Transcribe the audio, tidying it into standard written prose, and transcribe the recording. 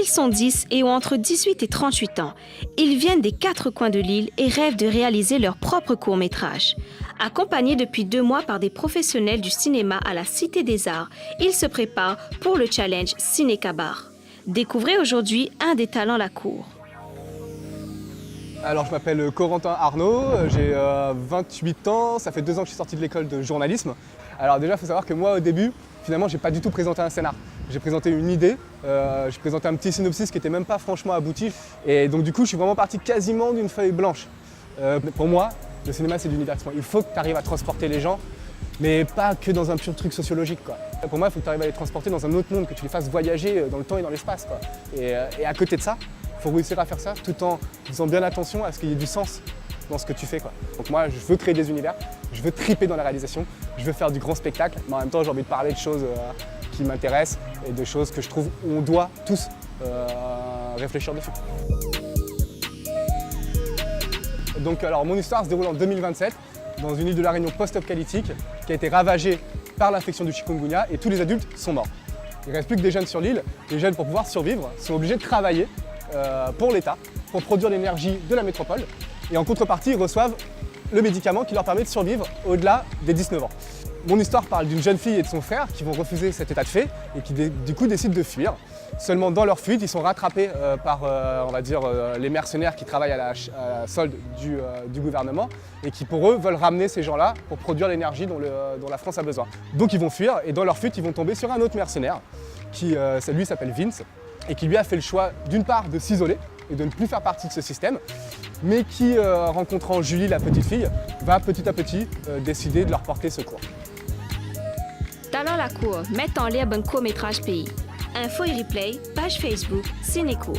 Ils sont 10 et ont entre 18 et 38 ans. Ils viennent des 4 coins de l'île et rêvent de réaliser leur propre court-métrage. Accompagnés depuis 2 mois par des professionnels du cinéma à la Cité des Arts, ils se préparent pour le challenge Ciné-Kabar. Découvrez aujourd'hui un des talents la cour. Alors je m'appelle Corentin Arnaud, j'ai 28 ans, ça fait 2 ans que je suis sorti de l'école de journalisme. Alors déjà il faut savoir que moi au début, finalement j'ai pas du tout présenté un scénar. J'ai présenté une idée, j'ai présenté un petit synopsis qui était même pas franchement abouti. Et donc du coup je suis vraiment parti quasiment d'une feuille blanche. Pour moi, le cinéma c'est du divertissement. Il faut que tu arrives à transporter les gens, mais pas que dans un pur truc sociologique, quoi. Pour moi il faut que tu arrives à les transporter dans un autre monde, que tu les fasses voyager dans le temps et dans l'espace, quoi. Et à côté de ça, il faut réussir à faire ça tout en faisant bien attention à ce qu'il y ait du sens dans ce que tu fais, quoi. Donc moi, je veux créer des univers, je veux triper dans la réalisation, je veux faire du grand spectacle, mais en même temps, j'ai envie de parler de choses qui m'intéressent et de choses que je trouve où on doit tous réfléchir dessus. Donc alors, mon histoire se déroule en 2027 dans une île de la Réunion post-apocalyptique qui a été ravagée par l'infection du chikungunya et tous les adultes sont morts. Il ne reste plus que des jeunes sur l'île. Les jeunes, pour pouvoir survivre, sont obligés de travailler pour l'État, pour produire l'énergie de la métropole. Et en contrepartie, ils reçoivent le médicament qui leur permet de survivre au-delà des 19 ans. Mon histoire parle d'une jeune fille et de son frère qui vont refuser cet état de fait et qui du coup décident de fuir. Seulement dans leur fuite, ils sont rattrapés par on va dire, les mercenaires qui travaillent à la solde du gouvernement et qui pour eux veulent ramener ces gens-là pour produire l'énergie dont la France a besoin. Donc ils vont fuir et dans leur fuite, ils vont tomber sur un autre mercenaire qui lui s'appelle Vince et qui lui a fait le choix d'une part de s'isoler et de ne plus faire partie de ce système, mais qui, rencontrant Julie, la petite fille, va petit à petit décider de leur porter secours. Talent la cour, mettre en libre un court-métrage pays. Info et replay, page Facebook, Cinécour.